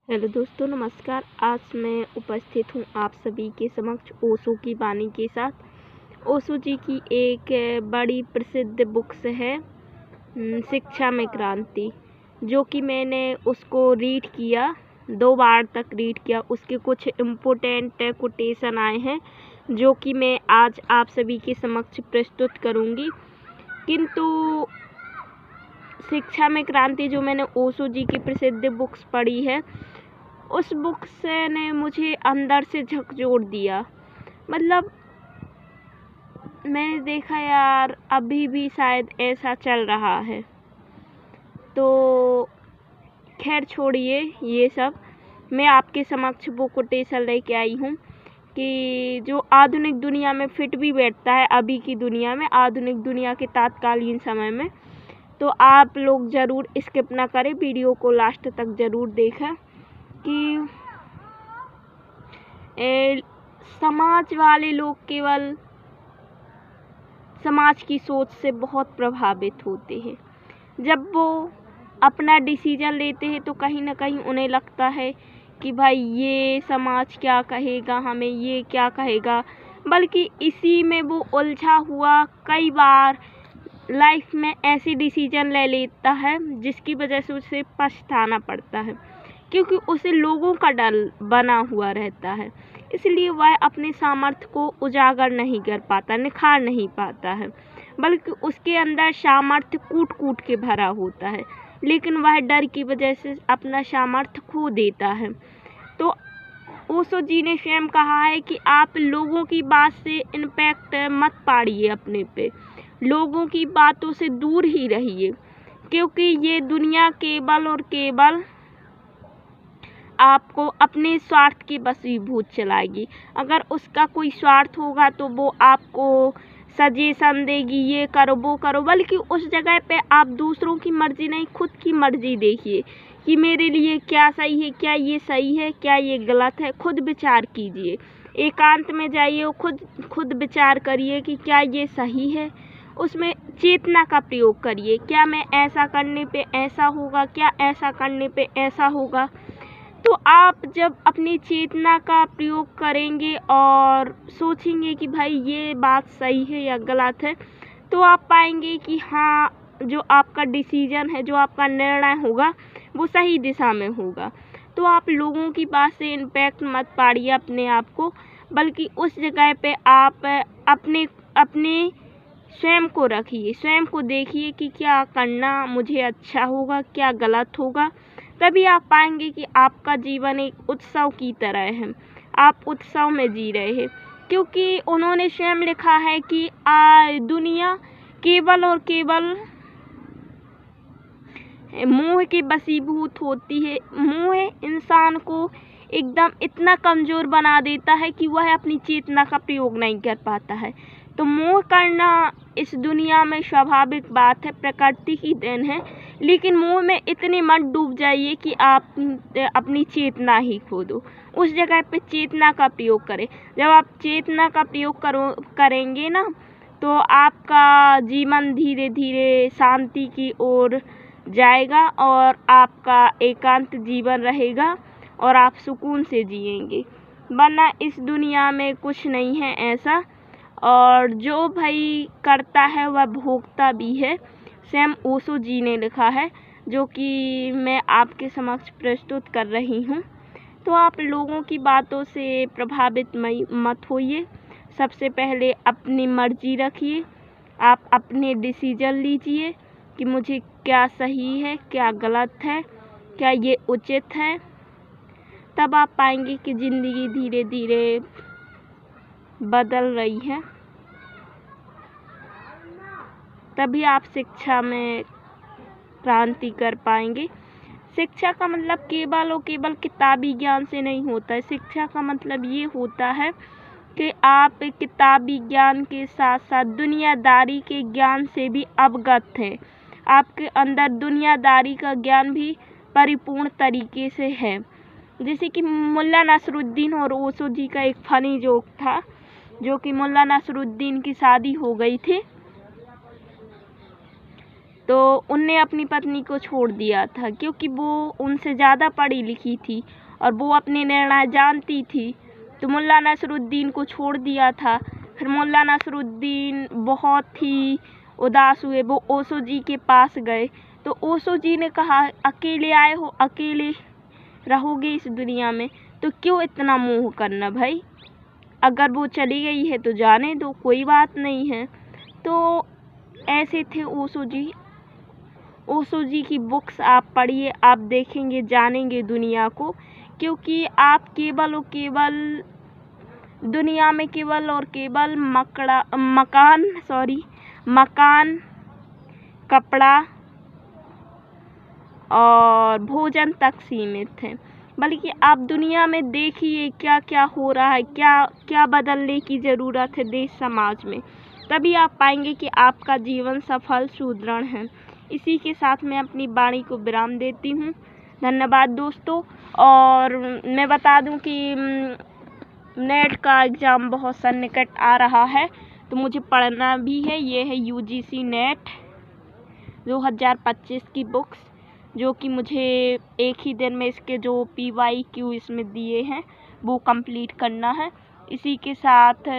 Hello दोस्तों, नमस्कार। आज मैं उपस्थित हूँ आप सभी के समक्ष ओशो की वाणी के साथ। ओशो जी की एक बड़ी प्रसिद्ध बुक्स है शिक्षा में क्रांति, जो कि मैंने उसको रीड किया, 2 बार तक रीड किया। उसके कुछ इम्पोर्टेंट कोटेशन आए हैं जो कि मैं आज आप सभी के समक्ष प्रस्तुत करूँगी। किंतु शिक्षा में क्रांति जो मैंने ओशो जी की प्रसिद्ध बुक्स पढ़ी है, उस बुक्स ने मुझे अंदर से झकझोर दिया। मतलब मैंने देखा यार, अभी भी शायद ऐसा चल रहा है। तो खैर छोड़िए ये सब, मैं आपके समक्ष वो कोटेशन लेके आई हूँ कि जो आधुनिक दुनिया में फिट भी बैठता है, अभी की दुनिया में, आधुनिक दुनिया के तात्कालीन समय में। तो आप लोग ज़रूर स्किप ना करें, वीडियो को लास्ट तक ज़रूर देखें कि समाज वाले लोग केवल समाज की सोच से बहुत प्रभावित होते हैं। जब वो अपना डिसीजन लेते हैं तो कहीं ना कहीं उन्हें लगता है कि भाई ये समाज क्या कहेगा, हमें ये क्या कहेगा, बल्कि इसी में वो उलझा हुआ कई बार लाइफ में ऐसी डिसीजन ले लेता है जिसकी वजह से उसे पछताना पड़ता है, क्योंकि उसे लोगों का डर बना हुआ रहता है। इसलिए वह अपने सामर्थ्य को उजागर नहीं कर पाता, निखार नहीं पाता है, बल्कि उसके अंदर सामर्थ्य कूट कूट के भरा होता है, लेकिन वह डर की वजह से अपना सामर्थ्य खो देता है। तो ओशो जी ने स्वयं कहा है कि आप लोगों की बात से इम्पैक्ट मत पाड़िए अपने पे, लोगों की बातों से दूर ही रहिए, क्योंकि ये दुनिया केवल और केवल आपको अपने स्वार्थ की वशीभूत चलाएगी। अगर उसका कोई स्वार्थ होगा तो वो आपको सजेशन देगी, ये करो वो करो, बल्कि उस जगह पे आप दूसरों की मर्जी नहीं, खुद की मर्जी देखिए कि मेरे लिए क्या सही है, क्या ये सही है, क्या ये गलत है। खुद विचार कीजिए, एकांत में जाइए और खुद विचार करिए कि क्या ये सही है। उसमें चेतना का प्रयोग करिए, क्या मैं ऐसा करने पे ऐसा होगा, क्या ऐसा करने पे ऐसा होगा। तो आप जब अपनी चेतना का प्रयोग करेंगे और सोचेंगे कि भाई ये बात सही है या गलत है, तो आप पाएंगे कि हाँ, जो आपका डिसीजन है, जो आपका निर्णय होगा, वो सही दिशा में होगा। तो आप लोगों की बात से इम्पैक्ट मत पाड़िए अपने आप को, बल्कि उस जगह पे आप अपने स्वयं को रखिए, स्वयं को देखिए कि क्या करना मुझे अच्छा होगा, क्या गलत होगा। तभी आप पाएंगे कि आपका जीवन एक उत्सव की तरह है, आप उत्सव में जी रहे हैं, क्योंकि उन्होंने स्वयं लिखा है कि दुनिया केवल और केवल मोह के वशीभूत होती है। मोह इंसान को एकदम इतना कमज़ोर बना देता है कि वह अपनी चेतना का प्रयोग नहीं कर पाता है। तो मोह करना इस दुनिया में स्वाभाविक बात है, प्रकृति की देन है, लेकिन मोह में इतने मत डूब जाइए कि आप अपनी चेतना ही खो दो। उस जगह पे चेतना का प्रयोग करें। जब आप चेतना का प्रयोग करेंगे ना, तो आपका जीवन धीरे धीरे शांति की ओर जाएगा और आपका एकांत जीवन रहेगा और आप सुकून से जिएंगे। वरना इस दुनिया में कुछ नहीं है ऐसा, और जो भाई करता है वह भोगता भी है। स्वयं ओशो जी ने लिखा है, जो कि मैं आपके समक्ष प्रस्तुत कर रही हूँ। तो आप लोगों की बातों से प्रभावित मत होइए। सबसे पहले अपनी मर्जी रखिए, आप अपने डिसीजन लीजिए कि मुझे क्या सही है, क्या गलत है, क्या ये उचित है। तब आप पाएंगे कि ज़िंदगी धीरे धीरे बदल रही है। तभी आप शिक्षा में क्रांति कर पाएंगे। शिक्षा का मतलब केवल और केवल किताबी ज्ञान से नहीं होता है। शिक्षा का मतलब ये होता है कि आप किताबी ज्ञान के साथ साथ दुनियादारी के ज्ञान से भी अवगत हैं। आपके अंदर दुनियादारी का ज्ञान भी परिपूर्ण तरीके से है। जैसे कि मुल्ला नसरुद्दीन और ओशो जी का एक फनी जोक था, जो कि मुल्ला नसरुद्दीन की शादी हो गई थी तो उनने अपनी पत्नी को छोड़ दिया था, क्योंकि वो उनसे ज़्यादा पढ़ी लिखी थी और वो अपने निर्णय जानती थी। तो मुल्ला नसरुद्दीन को छोड़ दिया था। फिर मुल्ला नसरुद्दीन बहुत ही उदास हुए, वो ओशो जी के पास गए। तो ओशो जी ने कहा, अकेले आए हो, अकेले रहोगे इस दुनिया में, तो क्यों इतना मोह करना भाई, अगर वो चली गई है तो जाने दो, कोई बात नहीं है। तो ऐसे थे ओशो जी। ओशो जी की बुक्स आप पढ़िए, आप देखेंगे, जानेंगे दुनिया को, क्योंकि आप केवल और केवल दुनिया में केवल और केवल मकान, कपड़ा और भोजन तक सीमित हैं। बल्कि आप दुनिया में देखिए क्या क्या हो रहा है, क्या क्या बदलने की ज़रूरत है देश समाज में, तभी आप पाएंगे कि आपका जीवन सफल सुदृढ़ है। इसी के साथ मैं अपनी वाणी को विराम देती हूँ। धन्यवाद दोस्तों। और मैं बता दूँ कि नेट का एग्ज़ाम बहुत सन्निकट आ रहा है, तो मुझे पढ़ना भी है। ये है UGC नेट 2025 की बुक्स, जो कि मुझे एक ही दिन में इसके जो PYQ इसमें दिए हैं वो कंप्लीट करना है। इसी के साथ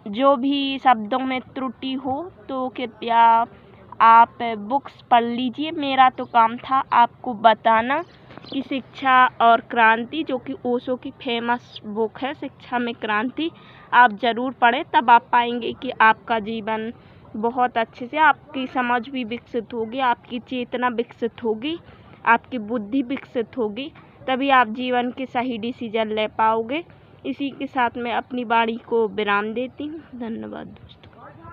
जो भी शब्दों में त्रुटि हो तो कृपया आप बुक्स पढ़ लीजिए। मेरा तो काम था आपको बताना कि शिक्षा और क्रांति, जो कि ओशो की फेमस बुक है, शिक्षा में क्रांति, आप ज़रूर पढ़ें। तब आप पाएंगे कि आपका जीवन बहुत अच्छे से, आपकी समझ भी विकसित होगी, आपकी चेतना विकसित होगी, आपकी बुद्धि विकसित होगी, तभी आप जीवन के सही डिसीजन ले पाओगे। इसी के साथ मैं अपनी वाणी को विराम देती हूँ। धन्यवाद दोस्तों।